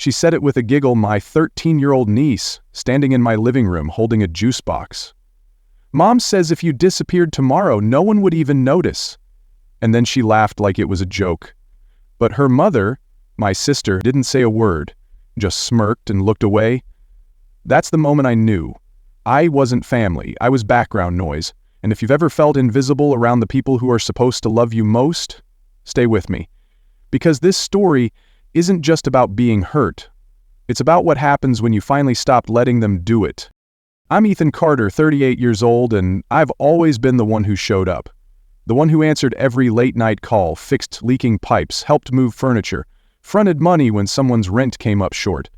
She said it with a giggle, my 13-year-old niece, standing in my living room holding a juice box. Mom says if you disappeared tomorrow, no one would even notice. And then she laughed like it was a joke. But her mother, my sister, didn't say a word, just smirked and looked away. That's the moment I knew. I wasn't family, I was background noise. And if you've ever felt invisible around the people who are supposed to love you most, stay with me. Because this story isn't just about being hurt. It's about what happens when you finally stop letting them do it. I'm Ethan Carter, 38 years old, and I've always been the one who showed up. The one who answered every late-night call, fixed leaking pipes, helped move furniture, fronted money when someone's rent came up short.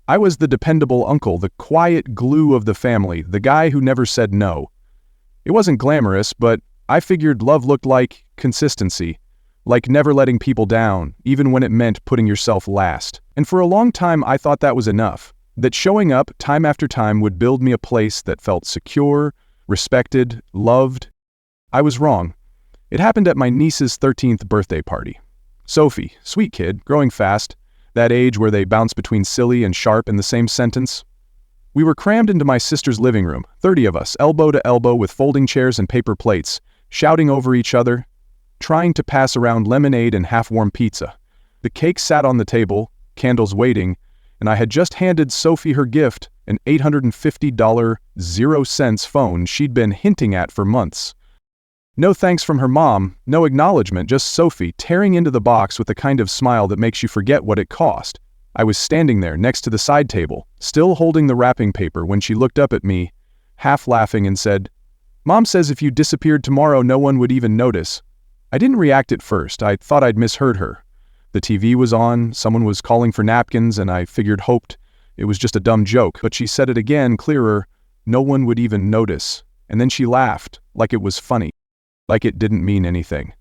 I was the dependable uncle, the quiet glue of the family, the guy who never said no. It wasn't glamorous, but I figured love looked like consistency, like never letting people down, even when it meant putting yourself last. And for a long time, I thought that was enough, that showing up time after time would build me a place that felt secure, respected, loved. I was wrong. It happened at my niece's 13th birthday party. Sophie, sweet kid, growing fast, that age where they bounce between silly and sharp in the same sentence. We were crammed into my sister's living room, 30 of us, elbow to elbow with folding chairs and paper plates, shouting over each other, trying to pass around lemonade and half-warm pizza. The cake sat on the table, candles waiting, and I had just handed Sophie her gift, an $850 0-cents phone she'd been hinting at for months. No thanks from her mom, no acknowledgement, just Sophie tearing into the box with the kind of smile that makes you forget what it cost. I was standing there next to the side table, still holding the wrapping paper when she looked up at me, half laughing, and said, "Mom says if you disappeared tomorrow, no one would even notice." I didn't react at first. I thought I'd misheard her. The TV was on, someone was calling for napkins, and I hoped it was just a dumb joke. But she said it again, clearer, no one would even notice. And then she laughed, like it was funny, like it didn't mean anything.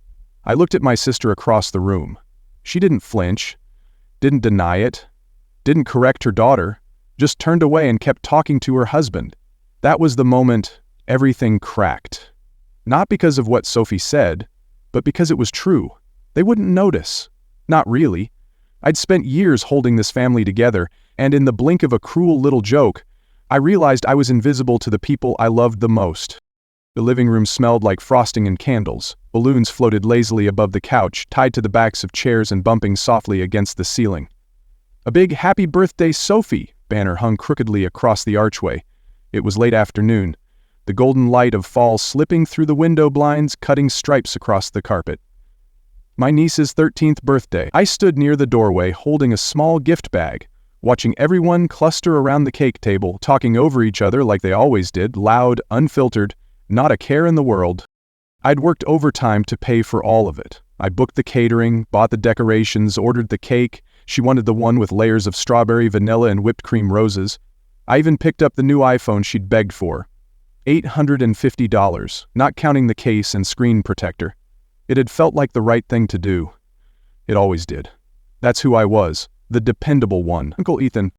I looked at my sister across the room. She didn't flinch, didn't deny it, didn't correct her daughter, just turned away and kept talking to her husband. That was the moment everything cracked. Not because of what Sophie said, but because it was true. They wouldn't notice. Not really. I'd spent years holding this family together, and in the blink of a cruel little joke, I realized I was invisible to the people I loved the most. The living room smelled like frosting and candles. Balloons floated lazily above the couch, tied to the backs of chairs and bumping softly against the ceiling. A big "Happy Birthday, Sophie" banner hung crookedly across the archway. It was late afternoon, the golden light of fall slipping through the window blinds, cutting stripes across the carpet. My niece's 13th birthday. I stood near the doorway holding a small gift bag, watching everyone cluster around the cake table, talking over each other like they always did, loud, unfiltered, not a care in the world. I'd worked overtime to pay for all of it. I booked the catering, bought the decorations, ordered the cake. She wanted the one with layers of strawberry, vanilla, and whipped cream roses. I even picked up the new iPhone she'd begged for. $850, not counting the case and screen protector. It had felt like the right thing to do. It always did. That's who I was, the dependable one. Uncle Ethan.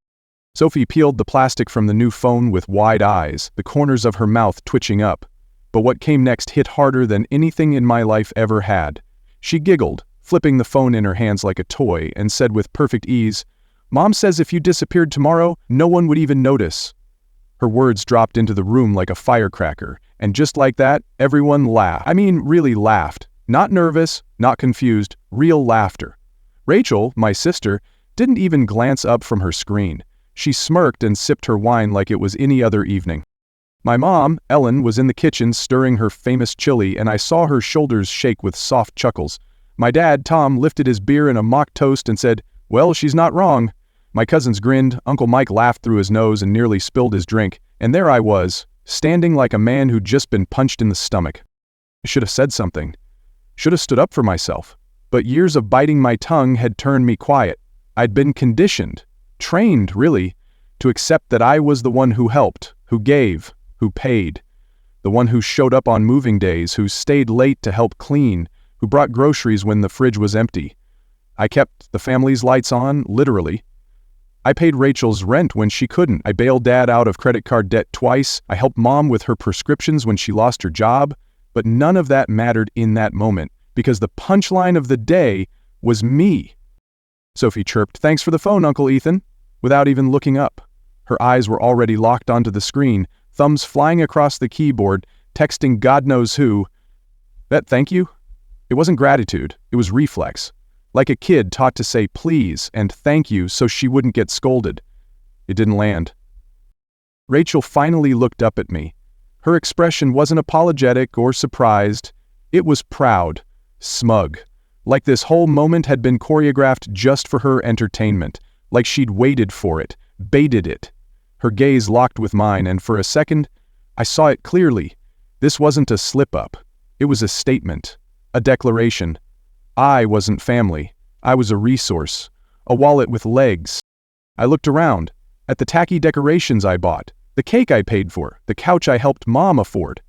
Sophie peeled the plastic from the new phone with wide eyes, the corners of her mouth twitching up. But what came next hit harder than anything in my life ever had. She giggled, flipping the phone in her hands like a toy, and said with perfect ease, "Mom says if you disappeared tomorrow, no one would even notice." Her words dropped into the room like a firecracker, and just like that, everyone laughed. I mean, really laughed. Not nervous, not confused, real laughter. Rachel, my sister, didn't even glance up from her screen. She smirked and sipped her wine like it was any other evening. My mom, Ellen, was in the kitchen stirring her famous chili, and I saw her shoulders shake with soft chuckles. My dad, Tom, lifted his beer in a mock toast and said, "Well, she's not wrong." My cousins grinned, Uncle Mike laughed through his nose and nearly spilled his drink, and there I was, standing like a man who'd just been punched in the stomach. I should have said something. Should have stood up for myself. But years of biting my tongue had turned me quiet. I'd been conditioned, trained, really, to accept that I was the one who helped, who gave, who paid. The one who showed up on moving days, who stayed late to help clean, who brought groceries when the fridge was empty. I kept the family's lights on, literally. I paid Rachel's rent when she couldn't. I bailed Dad out of credit card debt twice. I helped Mom with her prescriptions when she lost her job. But none of that mattered in that moment, because the punchline of the day was me. Sophie chirped, "Thanks for the phone, Uncle Ethan." without even looking up. Her eyes were already locked onto the screen, thumbs flying across the keyboard, texting God knows who. That thank you? It wasn't gratitude, it was reflex. Like a kid taught to say please and thank you so she wouldn't get scolded. It didn't land. Rachel finally looked up at me. Her expression wasn't apologetic or surprised. It was proud, smug. Like this whole moment had been choreographed just for her entertainment. Like she'd waited for it, baited it. Her gaze locked with mine, and for a second, I saw it clearly. This wasn't a slip-up. It was a statement, a declaration. I wasn't family. I was a resource, a wallet with legs. I looked around, at the tacky decorations I bought, the cake I paid for, the couch I helped Mom afford.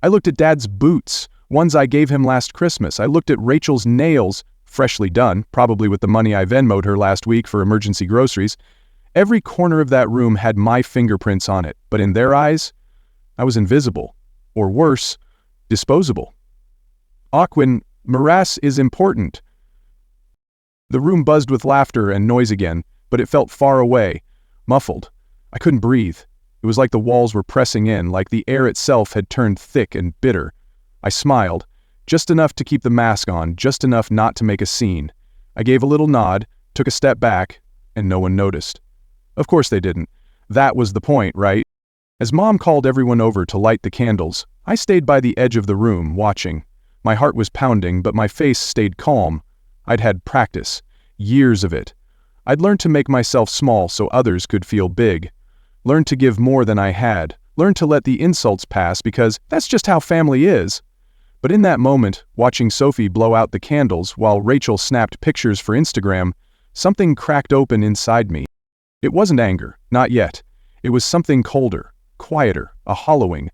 I looked at Dad's boots, ones I gave him last Christmas. I looked at Rachel's nails, freshly done, probably with the money I Venmo'd her last week for emergency groceries. Every corner of that room had my fingerprints on it, but in their eyes, I was invisible. Or worse, disposable. Aquin, morass is important. The room buzzed with laughter and noise again, but it felt far away, muffled. I couldn't breathe. It was like the walls were pressing in, like the air itself had turned thick and bitter. I smiled, just enough to keep the mask on, just enough not to make a scene. I gave a little nod, took a step back, and no one noticed. Of course they didn't. That was the point, right? As Mom called everyone over to light the candles, I stayed by the edge of the room, watching. My heart was pounding, but my face stayed calm. I'd had practice, years of it. I'd learned to make myself small so others could feel big. Learned to give more than I had. Learned to let the insults pass because that's just how family is. But in that moment, watching Sophie blow out the candles while Rachel snapped pictures for Instagram, something cracked open inside me. It wasn't anger, not yet. It was something colder, quieter, a hollowing.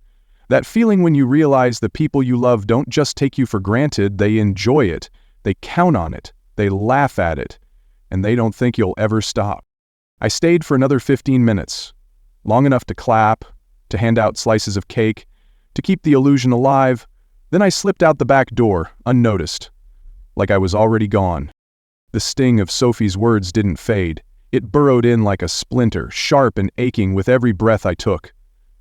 That feeling when you realize the people you love don't just take you for granted, they enjoy it, they count on it, they laugh at it, and they don't think you'll ever stop. I stayed for another 15 minutes, long enough to clap, to hand out slices of cake, to keep the illusion alive. Then I slipped out the back door, unnoticed, like I was already gone. The sting of Sophie's words didn't fade. It burrowed in like a splinter, sharp and aching with every breath I took.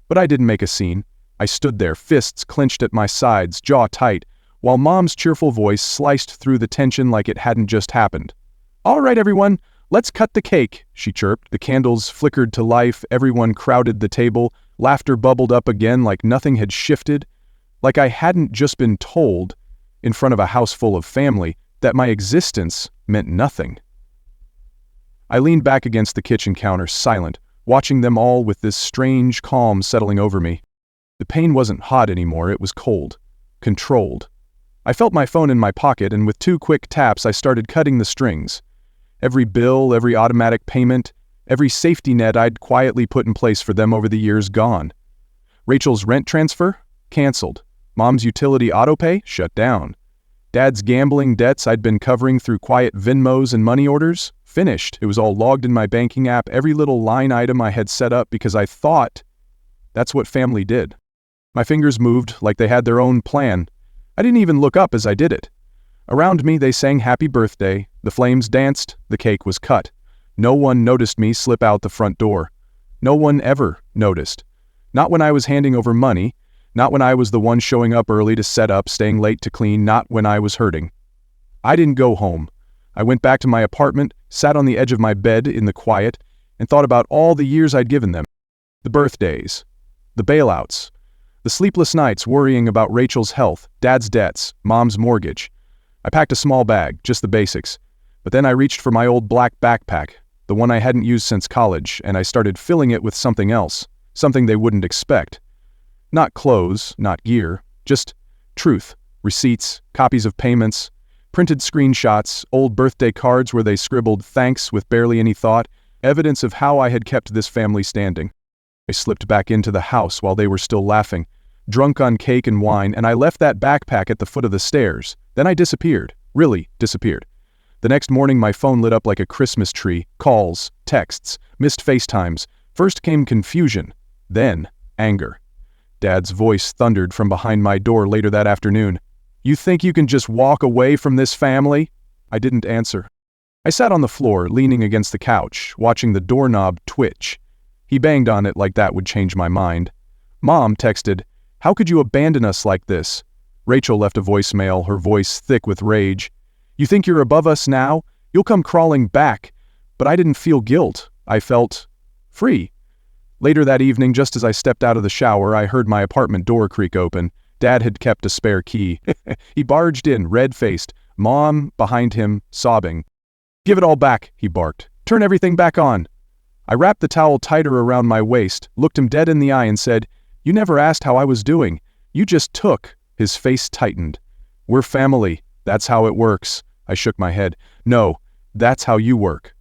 But I didn't make a scene. I stood there, fists clenched at my sides, jaw tight, while Mom's cheerful voice sliced through the tension like it hadn't just happened. "All right, everyone, let's cut the cake," she chirped. The candles flickered to life, everyone crowded the table, laughter bubbled up again like nothing had shifted, like I hadn't just been told, in front of a house full of family, that my existence meant nothing. I leaned back against the kitchen counter, silent, watching them all with this strange calm settling over me. The pain wasn't hot anymore, it was cold, controlled. I felt my phone in my pocket, and with 2 quick taps I started cutting the strings. Every bill, every automatic payment, every safety net I'd quietly put in place for them over the years gone. Rachel's rent transfer? Canceled. Mom's utility autopay? Shut down. Dad's gambling debts I'd been covering through quiet Venmos and money orders? Finished. It was all logged in my banking app, every little line item I had set up because I thought that's what family did. My fingers moved like they had their own plan. I didn't even look up as I did it. Around me they sang happy birthday, the flames danced, the cake was cut. No one noticed me slip out the front door. No one ever noticed. Not when I was handing over money, not when I was the one showing up early to set up, staying late to clean, not when I was hurting. I didn't go home. I went back to my apartment, sat on the edge of my bed in the quiet, and thought about all the years I'd given them. The birthdays, the bailouts, the sleepless nights worrying about Rachel's health, Dad's debts, Mom's mortgage. I packed a small bag, just the basics, but then I reached for my old black backpack, the one I hadn't used since college, and I started filling it with something else, something they wouldn't expect. Not clothes, not gear, just truth, receipts, copies of payments, printed screenshots, old birthday cards where they scribbled thanks with barely any thought, evidence of how I had kept this family standing. I slipped back into the house while they were still laughing, drunk on cake and wine, and I left that backpack at the foot of the stairs. Then I disappeared, really disappeared. The next morning my phone lit up like a Christmas tree, calls, texts, missed FaceTimes. First came confusion, then anger. Dad's voice thundered from behind my door later that afternoon. "You think you can just walk away from this family?" I didn't answer. I sat on the floor, leaning against the couch, watching the doorknob twitch. He banged on it like that would change my mind. Mom texted, "How could you abandon us like this?" Rachel left a voicemail, her voice thick with rage. "You think you're above us now? You'll come crawling back." But I didn't feel guilt. I felt free. Later that evening, just as I stepped out of the shower, I heard my apartment door creak open. Dad had kept a spare key. He barged in, red-faced, Mom behind him, sobbing. "Give it all back," he barked. "Turn everything back on." I wrapped the towel tighter around my waist, looked him dead in the eye and said, "You never asked how I was doing. You just took." His face tightened. "We're family. That's how it works." I shook my head. "No, that's how you work."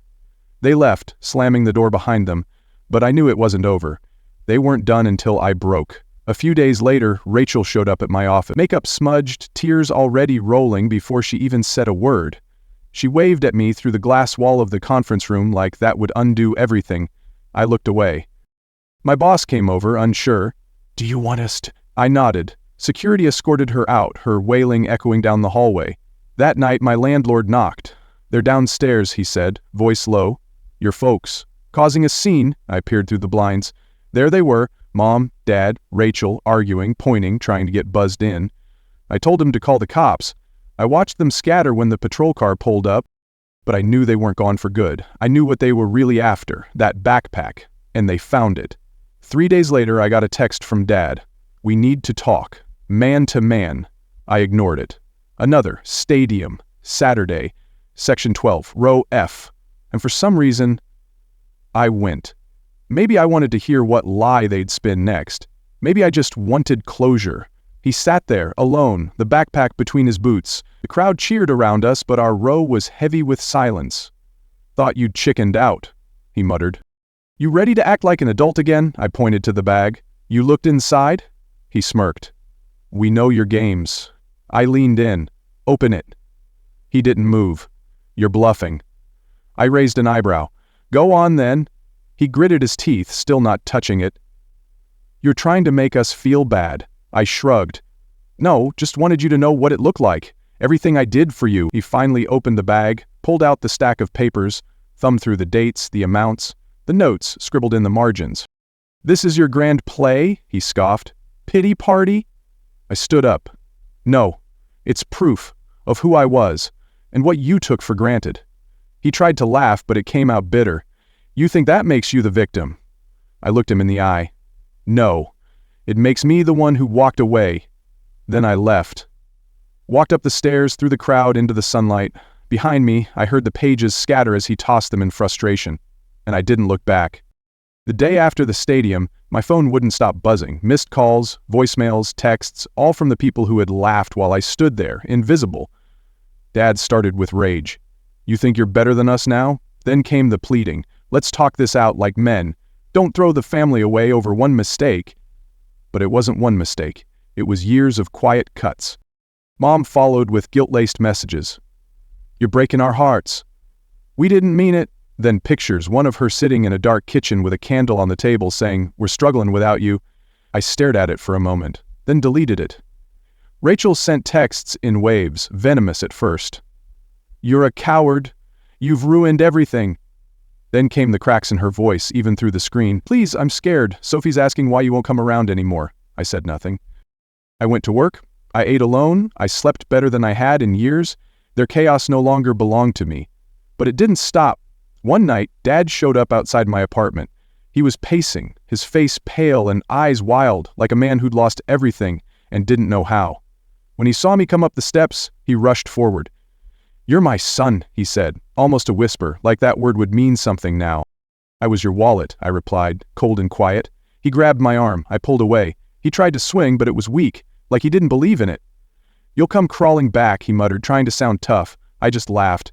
They left, slamming the door behind them, but I knew it wasn't over. They weren't done until I broke. A few days later, Rachel showed up at my office, makeup smudged, tears already rolling before she even said a word. She waved at me through the glass wall of the conference room like that would undo everything. I looked away. My boss came over, unsure. "Do you want us to?" I nodded. Security escorted her out, her wailing echoing down the hallway. That night, my landlord knocked. "They're downstairs," he said, voice low. "Your folks." Causing a scene, I peered through the blinds. There they were, Mom, Dad, Rachel, arguing, pointing, trying to get buzzed in. I told him to call the cops. I watched them scatter when the patrol car pulled up, but I knew they weren't gone for good. I knew what they were really after, that backpack, and they found it. 3 days later, I got a text from Dad. "We need to talk. Man to man." I ignored it. Another, stadium, Saturday, section 12, row F. And for some reason, I went. Maybe I wanted to hear what lie they'd spin next. Maybe I just wanted closure. He sat there, alone, the backpack between his boots. The crowd cheered around us, but our row was heavy with silence. "Thought you'd chickened out," he muttered. "You ready to act like an adult again?" I pointed to the bag. "You looked inside?" He smirked. "We know your games." I leaned in. "Open it." He didn't move. "You're bluffing." I raised an eyebrow. "Go on then." He gritted his teeth, still not touching it. "You're trying to make us feel bad." I shrugged. "No, just wanted you to know what it looked like. Everything I did for you." He finally opened the bag, pulled out the stack of papers, thumbed through the dates, the amounts, the notes scribbled in the margins. "This is your grand play?" he scoffed. "Pity party?" I stood up. "No, it's proof of who I was and what you took for granted." He tried to laugh, but it came out bitter. "You think that makes you the victim?" I looked him in the eye. "No. It makes me the one who walked away." Then I left. Walked up the stairs, through the crowd, into the sunlight. Behind me, I heard the pages scatter as he tossed them in frustration, and I didn't look back. The day after the stadium, my phone wouldn't stop buzzing. Missed calls, voicemails, texts, all from the people who had laughed while I stood there, invisible. Dad started with rage. "You think you're better than us now?" Then came the pleading. "Let's talk this out like men. Don't throw the family away over one mistake." But it wasn't one mistake. It was years of quiet cuts. Mom followed with guilt-laced messages. "You're breaking our hearts." "We didn't mean it." Then pictures, one of her sitting in a dark kitchen with a candle on the table saying, "We're struggling without you." I stared at it for a moment, then deleted it. Rachel sent texts in waves, venomous at first. "You're a coward. You've ruined everything." Then came the cracks in her voice, even through the screen. "Please, I'm scared. Sophie's asking why you won't come around anymore." I said nothing. I went to work. I ate alone. I slept better than I had in years. Their chaos no longer belonged to me. But it didn't stop. One night, Dad showed up outside my apartment. He was pacing, his face pale and eyes wild, like a man who'd lost everything and didn't know how. When he saw me come up the steps, he rushed forward. "You're my son," he said, almost a whisper, like that word would mean something now. "I was your wallet," I replied, cold and quiet. He grabbed my arm. I pulled away. He tried to swing, but it was weak, like he didn't believe in it. "You'll come crawling back," he muttered, trying to sound tough. I just laughed.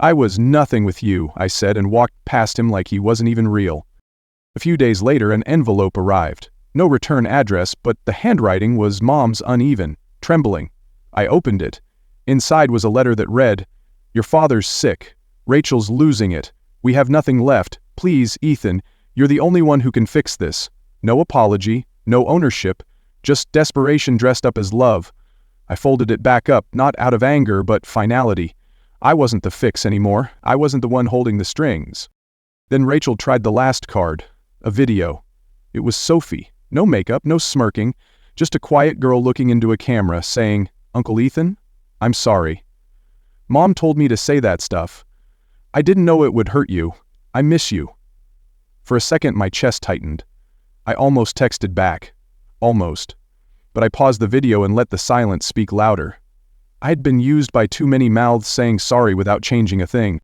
"I was nothing with you," I said, and walked past him like he wasn't even real. A few days later, an envelope arrived. No return address, but the handwriting was Mom's, uneven, trembling. I opened it. Inside was a letter that read, "Your father's sick. Rachel's losing it. We have nothing left. Please, Ethan, you're the only one who can fix this. No apology, no ownership, just desperation dressed up as love." I folded it back up, not out of anger, but finality. I wasn't the fix anymore. I wasn't the one holding the strings. Then Rachel tried the last card, a video. It was Sophie. No makeup, no smirking, just a quiet girl looking into a camera saying, "Uncle Ethan, I'm sorry. Mom told me to say that stuff. I didn't know it would hurt you. I miss you." For a second, my chest tightened. I almost texted back. Almost. But I paused the video and let the silence speak louder. I had been used by too many mouths saying sorry without changing a thing.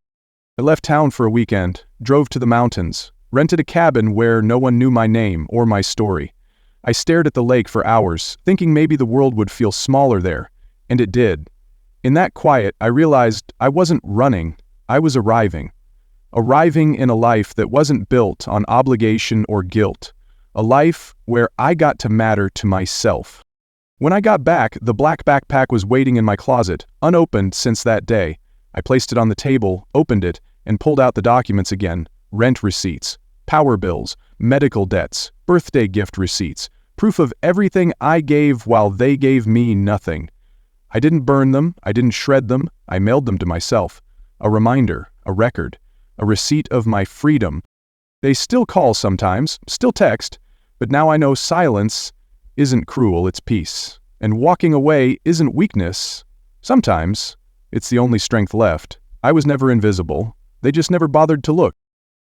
I left town for a weekend, drove to the mountains, rented a cabin where no one knew my name or my story. I stared at the lake for hours, thinking maybe the world would feel smaller there, and it did. In that quiet, I realized I wasn't running, I was arriving. Arriving in a life that wasn't built on obligation or guilt. A life where I got to matter to myself. When I got back, the black backpack was waiting in my closet, unopened since that day. I placed it on the table, opened it, and pulled out the documents again. Rent receipts, power bills, medical debts, birthday gift receipts, proof of everything I gave while they gave me nothing. I didn't burn them, I didn't shred them, I mailed them to myself. A reminder, a record, a receipt of my freedom. They still call sometimes, still text, but now I know silence isn't cruel, it's peace. And walking away isn't weakness. Sometimes, it's the only strength left. I was never invisible. They just never bothered to look.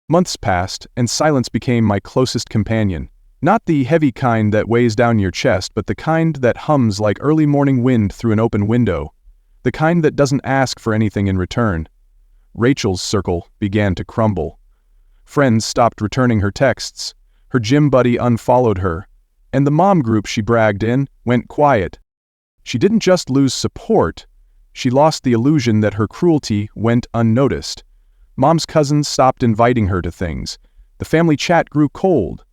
Months passed, and silence became my closest companion. Not the heavy kind that weighs down your chest, but the kind that hums like early morning wind through an open window. The kind that doesn't ask for anything in return. Rachel's circle began to crumble. Friends stopped returning her texts. Her gym buddy unfollowed her. And the mom group she bragged in went quiet. She didn't just lose support, she lost the illusion that her cruelty went unnoticed. Mom's cousins stopped inviting her to things. The family chat grew cold.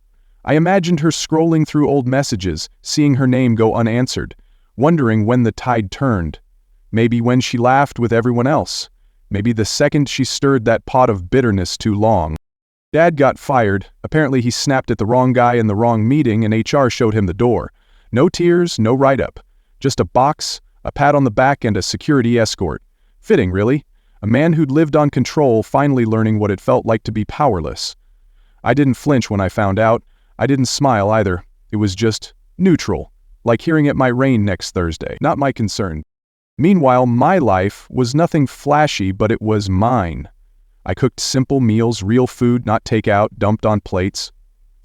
I imagined her scrolling through old messages, seeing her name go unanswered, wondering when the tide turned. Maybe when she laughed with everyone else. Maybe the second she stirred that pot of bitterness too long. Dad got fired. Apparently he snapped at the wrong guy in the wrong meeting and HR showed him the door. No tears, no write-up. Just a box, a pat on the back, and a security escort. Fitting, really. A man who'd lived on control finally learning what it felt like to be powerless. I didn't flinch when I found out. I didn't smile either. It was just neutral. Like hearing it might rain next Thursday. Not my concern. Meanwhile, my life was nothing flashy, but it was mine. I cooked simple meals, real food, not takeout, dumped on plates.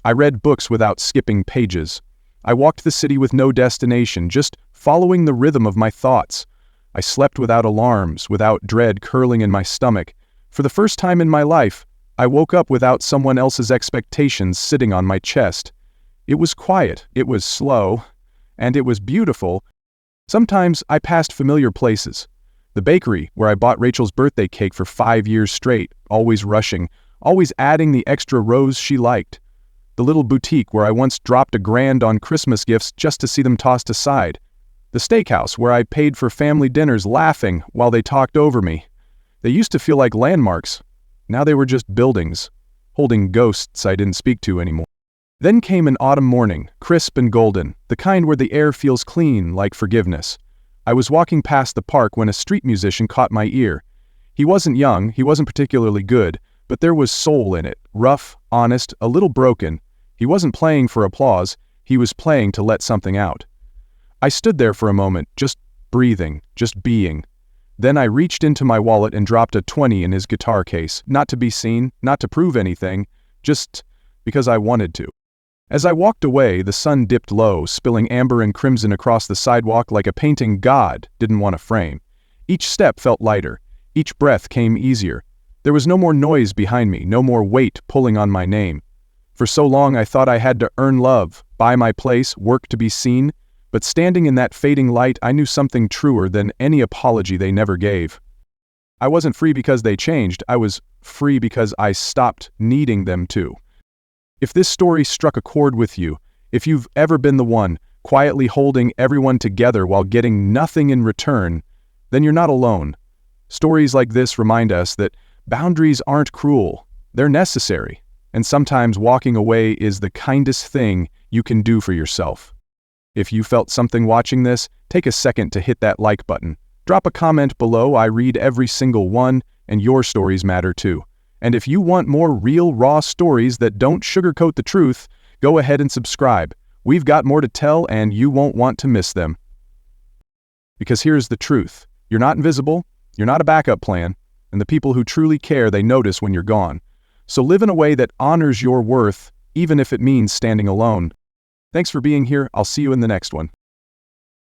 I read books without skipping pages. I walked the city with no destination, just following the rhythm of my thoughts. I slept without alarms, without dread curling in my stomach. For the first time in my life, I woke up without someone else's expectations sitting on my chest. It was quiet, it was slow, and it was beautiful. Sometimes I passed familiar places. The bakery, where I bought Rachel's birthday cake for 5 years straight, always rushing, always adding the extra rose she liked. The little boutique where I once dropped $1,000 on Christmas gifts just to see them tossed aside. The steakhouse where I paid for family dinners laughing while they talked over me. They used to feel like landmarks. Now they were just buildings, holding ghosts I didn't speak to anymore. Then came an autumn morning, crisp and golden, the kind where the air feels clean, like forgiveness. I was walking past the park when a street musician caught my ear. He wasn't young, he wasn't particularly good, but there was soul in it, rough, honest, a little broken. He wasn't playing for applause, he was playing to let something out. I stood there for a moment, just breathing, just being. Then I reached into my wallet and dropped a 20 in his guitar case, not to be seen, not to prove anything, just because I wanted to. As I walked away, the sun dipped low, spilling amber and crimson across the sidewalk like a painting God didn't want to frame. Each step felt lighter. Each breath came easier. There was no more noise behind me, no more weight pulling on my name. For so long I thought I had to earn love, buy my place, work to be seen, but standing in that fading light I knew something truer than any apology they never gave. I wasn't free because they changed, I was free because I stopped needing them to. If this story struck a chord with you, if you've ever been the one quietly holding everyone together while getting nothing in return, then you're not alone. Stories like this remind us that boundaries aren't cruel, they're necessary, and sometimes walking away is the kindest thing you can do for yourself. If you felt something watching this, take a second to hit that like button, Drop a comment below. I read every single one, and your stories matter too. And if you want more real, raw stories that don't sugarcoat the truth, go ahead and subscribe. We've got more to tell, and you won't want to miss them. Because here's the truth. You're not invisible, you're not a backup plan, and the people who truly care, they notice when you're gone. So live in a way that honors your worth, even if it means standing alone. Thanks for being here. I'll see you in the next one.